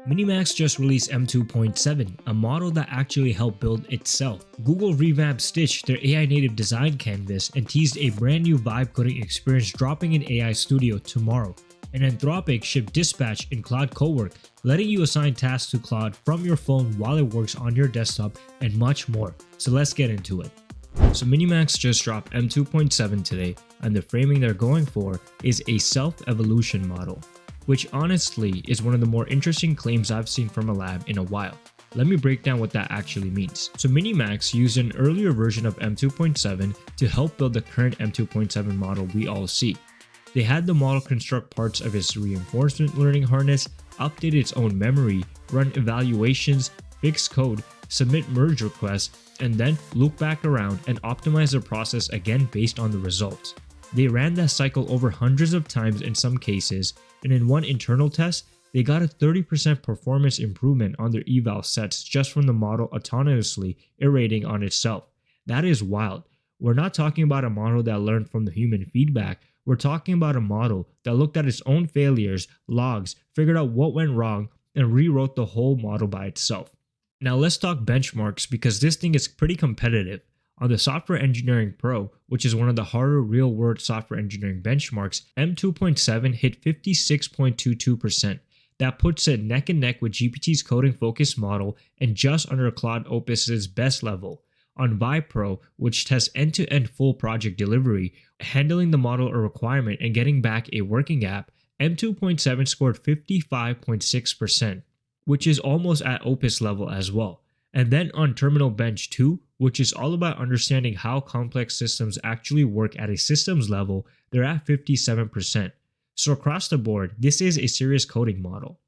MiniMax just released M2.7, a model that actually helped build itself. Google revamped Stitch, their AI native design canvas, and teased a brand new vibe coding experience dropping in AI Studio tomorrow. And Anthropic shipped Dispatch in Claude Cowork, letting you assign tasks to Claude from your phone while it works on your desktop, and much more. So let's get into it. So MiniMax just dropped M2.7 today, and the framing they're going for is a self-evolution model, which honestly is one of the more interesting claims I've seen from a lab in a while. Let me break down what that actually means. So MiniMax used an earlier version of M2.7 to help build the current M2.7 model we all see. They had the model construct parts of its reinforcement learning harness, update its own memory, run evaluations, fix code, submit merge requests, and then loop back around and optimize the process again based on the results. They ran that cycle over hundreds of times in some cases, and in one internal test, they got a 30% performance improvement on their eval sets just from the model autonomously iterating on itself. That is wild. We're not talking about a model that learned from the human feedback. We're talking about a model that looked at its own failures, logs, figured out what went wrong, and rewrote the whole model by itself. Now let's talk benchmarks because this thing is pretty competitive. On the Software Engineering Pro, which is one of the harder real-world software engineering benchmarks, M2.7 hit 56.22%. That puts it neck and neck with GPT's coding-focused model and just under Claude Opus's best level. On Vibe Pro, which tests end-to-end full project delivery, handling the model a requirement and getting back a working app, M2.7 scored 55.6%, which is almost at Opus level as well. And then on Terminal Bench 2, which is all about understanding how complex systems actually work at a systems level, they're at 57%. So across the board, this is a serious coding model.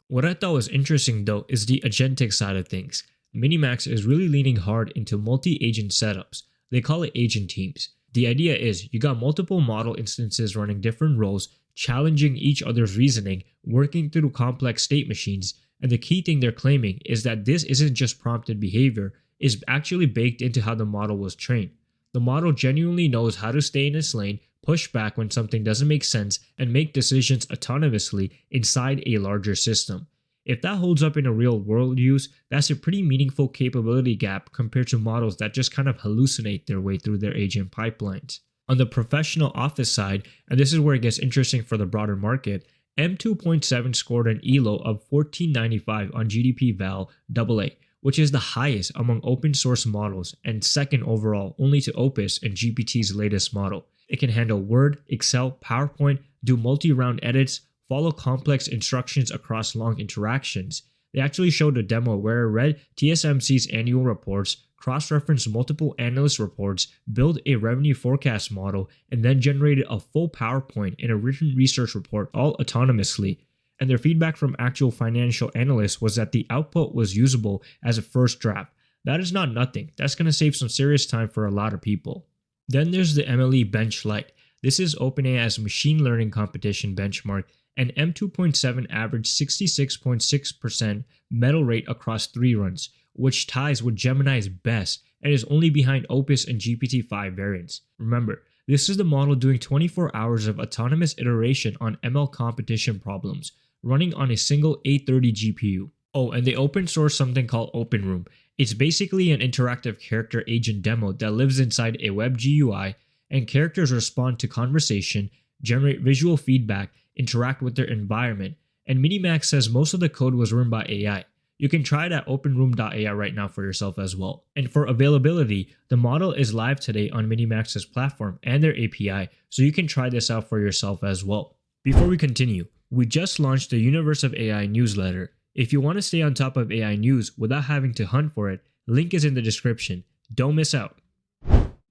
What I thought was interesting though is the agentic side of things. MiniMax is really leaning hard into multi-agent setups. They call it agent teams. The idea is you got multiple model instances running different roles, challenging each other's reasoning, working through complex state machines, and the key thing they're claiming is that this isn't just prompted behavior, it's actually baked into how the model was trained. The model genuinely knows how to stay in its lane, push back when something doesn't make sense, and make decisions autonomously inside a larger system. If that holds up in a real world use, that's a pretty meaningful capability gap compared to models that just kind of hallucinate their way through their agent pipelines. On the professional office side, and this is where it gets interesting for the broader market, M2.7 scored an ELO of 1495 on GDP Val AA, which is the highest among open source models and second overall only to Opus and GPT's latest model. It can handle Word, Excel, PowerPoint, do multi-round edits, follow complex instructions across long interactions. They actually showed a demo where it read TSMC's annual reports, cross-referenced multiple analyst reports, built a revenue forecast model, and then generated a full PowerPoint and a written research report all autonomously. And their feedback from actual financial analysts was that the output was usable as a first draft. That is not nothing. That's going to save some serious time for a lot of people. Then there's the MLE Bench Lite. This is OpenAI's machine learning competition benchmark, and M2.7 averaged 66.6% medal rate across 3 runs, which ties with Gemini's best and is only behind Opus and GPT-5 variants. Remember, this is the model doing 24 hours of autonomous iteration on ML competition problems, running on a single 830 GPU. Oh, and they open source something called OpenRoom. It's basically an interactive character agent demo that lives inside a web GUI, and characters respond to conversation, generate visual feedback, interact with their environment, and MiniMax says most of the code was written by AI. You can try it at openroom.ai right now for yourself as well. And for availability, the model is live today on MiniMax's platform and their API, so you can try this out for yourself as well. Before we continue, we just launched the Universe of AI newsletter. If you want to stay on top of AI news without having to hunt for it, link is in the description. Don't miss out.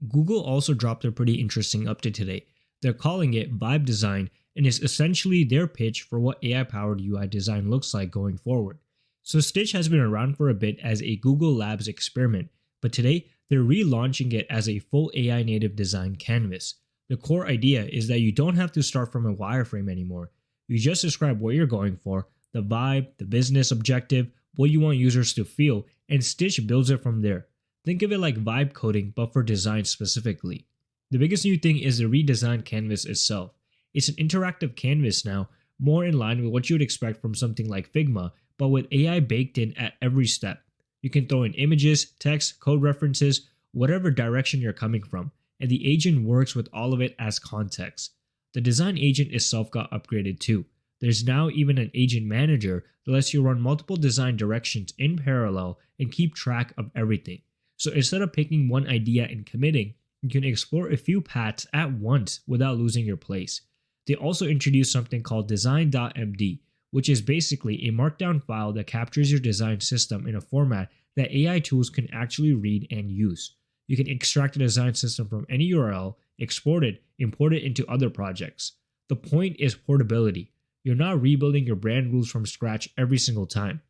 Google also dropped a pretty interesting update today. They're calling it Vibe Design, and it's essentially their pitch for what AI-powered UI design looks like going forward. So Stitch has been around for a bit as a Google Labs experiment, but today they're relaunching it as a full AI native design canvas. The core idea is that you don't have to start from a wireframe anymore. You just describe what you're going for, the vibe, the business objective, what you want users to feel, and Stitch builds it from there. Think of it like vibe coding but for design specifically. The biggest new thing is the redesigned canvas itself. It's an interactive canvas now, more in line with what you would expect from something like Figma, but with AI baked in at every step. You can throw in images, text, code references, whatever direction you're coming from, and the agent works with all of it as context. The design agent itself got upgraded too. There's now even an agent manager that lets you run multiple design directions in parallel and keep track of everything. So instead of picking one idea and committing, you can explore a few paths at once without losing your place. They also introduced something called design.md, which is basically a markdown file that captures your design system in a format that AI tools can actually read and use. You can extract the design system from any URL, export it, import it into other projects. The point is portability. You're not rebuilding your brand rules from scratch every single time.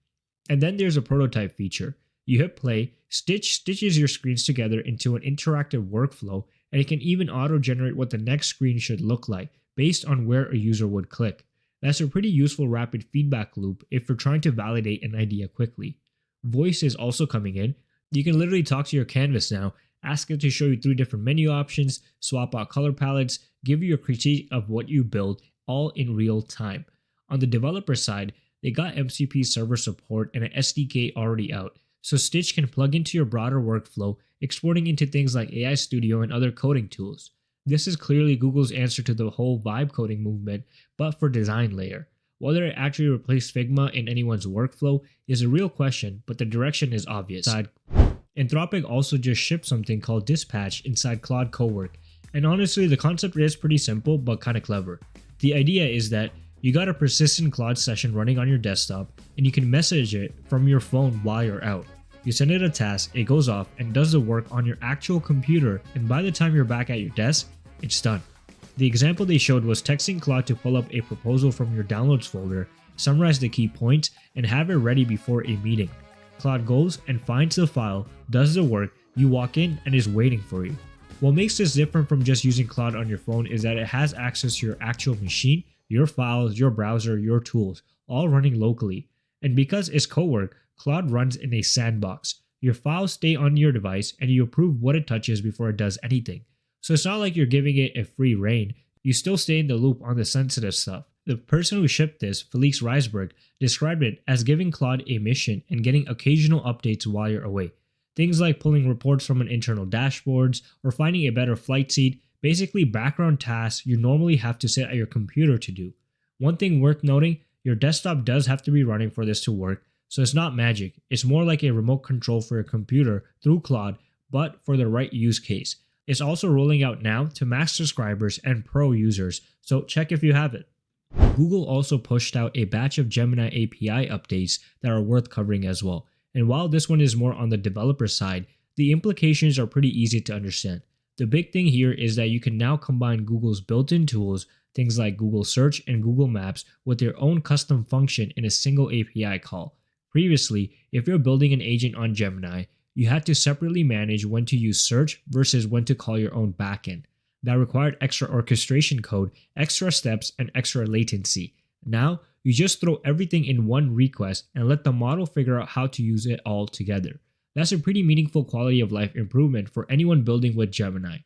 And then there's a prototype feature. You hit play, Stitch stitches your screens together into an interactive workflow, and it can even auto-generate what the next screen should look like based on where a user would click. That's a pretty useful rapid feedback loop if you're trying to validate an idea quickly. Voice is also coming in. You can literally talk to your canvas now, ask it to show you 3 different menu options, swap out color palettes, give you a critique of what you build, all in real time. On the developer side, they got MCP server support and an SDK already out, so Stitch can plug into your broader workflow, exporting into things like AI Studio and other coding tools. This is clearly Google's answer to the whole vibe coding movement, but for design layer. Whether it actually replaced Figma in anyone's workflow is a real question, but the direction is obvious. Anthropic also just shipped something called Dispatch inside Claude Cowork, and honestly the concept is pretty simple but kinda clever. The idea is that you got a persistent Claude session running on your desktop and you can message it from your phone while you're out. You send it a task, it goes off and does the work on your actual computer, and by the time you're back at your desk, it's done. The example they showed was texting Claude to pull up a proposal from your downloads folder, summarize the key points, and have it ready before a meeting. Claude goes and finds the file, does the work, you walk in and is waiting for you. What makes this different from just using Claude on your phone is that it has access to your actual machine, your files, your browser, your tools, all running locally. And because it's Cowork, Claude runs in a sandbox. Your files stay on your device and you approve what it touches before it does anything. So it's not like you're giving it a free rein, you still stay in the loop on the sensitive stuff. The person who shipped this, Felix Reisberg, described it as giving Claude a mission and getting occasional updates while you're away. Things like pulling reports from an internal dashboards or finding a better flight seat, basically background tasks you normally have to sit at your computer to do. One thing worth noting, your desktop does have to be running for this to work, so it's not magic, it's more like a remote control for your computer through Claude, but for the right use case. It's also rolling out now to Max subscribers and Pro users, so check if you have it. Google also pushed out a batch of Gemini API updates that are worth covering as well, and while this one is more on the developer side, the implications are pretty easy to understand. The big thing here is that you can now combine Google's built-in tools, things like Google Search and Google Maps, with their own custom function in a single API call. Previously, if you're building an agent on Gemini, you had to separately manage when to use search versus when to call your own backend. That required extra orchestration code, extra steps, and extra latency. Now, you just throw everything in one request and let the model figure out how to use it all together. That's a pretty meaningful quality of life improvement for anyone building with Gemini.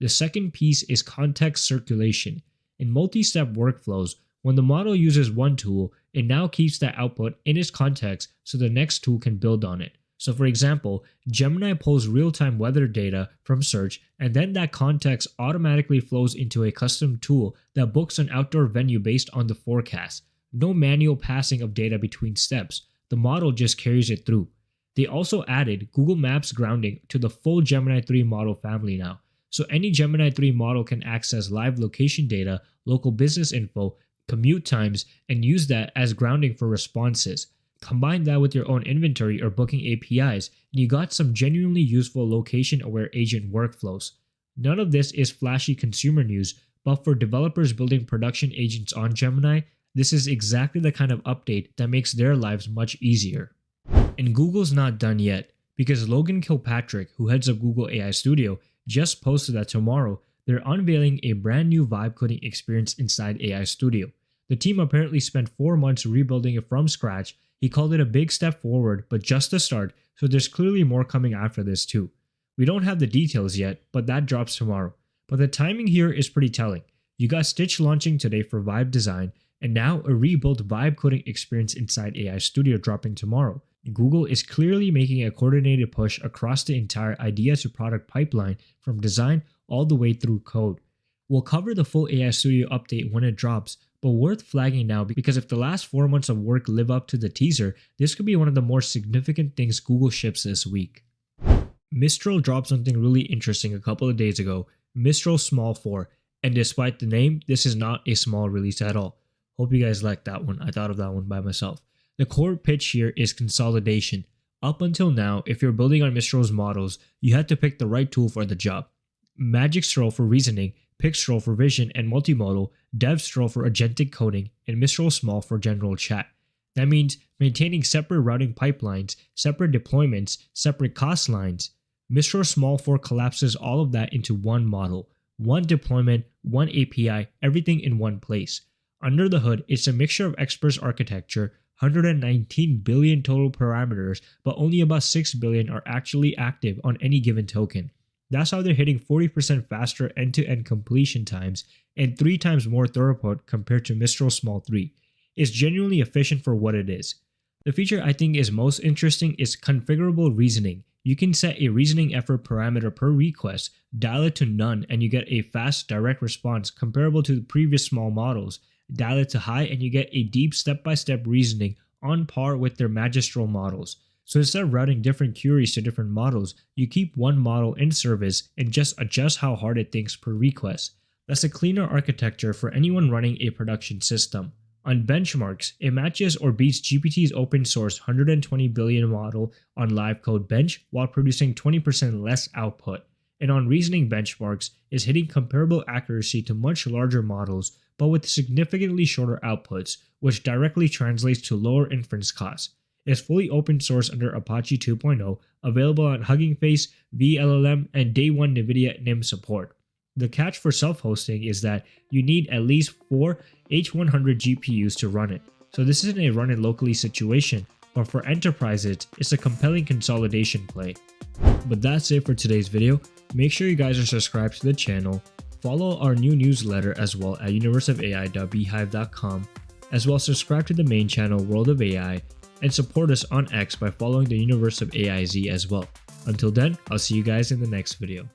The second piece is context circulation. In multi-step workflows, when the model uses one tool, it now keeps that output in its context so the next tool can build on it. So for example, Gemini pulls real-time weather data from search, and then that context automatically flows into a custom tool that books an outdoor venue based on the forecast. No manual passing of data between steps, the model just carries it through. They also added Google Maps grounding to the full Gemini 3 model family now, so any Gemini 3 model can access live location data, local business info, commute times, and use that as grounding for responses. Combine that with your own inventory or booking APIs, and you got some genuinely useful location-aware agent workflows. None of this is flashy consumer news, but for developers building production agents on Gemini, this is exactly the kind of update that makes their lives much easier. And Google's not done yet, because Logan Kilpatrick, who heads up Google AI Studio, just posted that tomorrow they're unveiling a brand new vibe coding experience inside AI Studio. The team apparently spent 4 months rebuilding it from scratch. He called it a big step forward, but just the start, so there's clearly more coming after this too. We don't have the details yet, but that drops tomorrow. But the timing here is pretty telling. You got Stitch launching today for Vibe Design, And now a rebuilt vibe coding experience inside AI Studio dropping tomorrow. Google is clearly making a coordinated push across the entire idea to product pipeline from design all the way through code. We'll cover the full AI Studio update when it drops, but worth flagging now because if the last 4 months of work live up to the teaser, this could be one of the more significant things Google ships this week. Mistral dropped something really interesting a couple of days ago, Mistral Small 4, and despite the name, this is not a small release at all. Hope you guys liked that one. I thought of that one by myself. The core pitch here is consolidation. Up until now, if you're building on Mistral's models, you had to pick the right tool for the job. Magistral for reasoning, Pixtral for vision and multimodal, DevStral for agentic coding, and Mistral Small for general chat. That means maintaining separate routing pipelines, separate deployments, separate cost lines. Mistral Small 4 collapses all of that into one model, one deployment, one API, everything in one place. Under the hood, it's a mixture of express architecture, 119 billion total parameters, but only about 6 billion are actually active on any given token. That's how they're hitting 40% faster end-to-end completion times and 3 times more throughput compared to Mistral Small 3. It's genuinely efficient for what it is. The feature I think is most interesting is configurable reasoning. You can set a reasoning effort parameter per request, dial it to none, and you get a fast, direct response comparable to the previous small models. Dial it to high and you get a deep step-by-step reasoning on par with their magistral models. So instead of routing different queries to different models, you keep one model in service and just adjust how hard it thinks per request. That's a cleaner architecture for anyone running a production system. On benchmarks, it matches or beats GPT's open source 120 billion model on live code bench while producing 20% less output. And on reasoning benchmarks, is hitting comparable accuracy to much larger models, but with significantly shorter outputs, which directly translates to lower inference costs. It's fully open source under Apache 2.0, available on Hugging Face, vLLM, and day 1 NVIDIA NIM support. The catch for self-hosting is that you need at least 4 H100 GPUs to run it, so this isn't a run it locally situation, but for enterprises, it's a compelling consolidation play. But that's it for today's video. Make sure you guys are subscribed to the channel, follow our new newsletter as well at universeofai.beehive.com, as well as subscribe to the main channel World of AI, and support us on X by following the Universe of AIZ as well. Until then, I'll see you guys in the next video.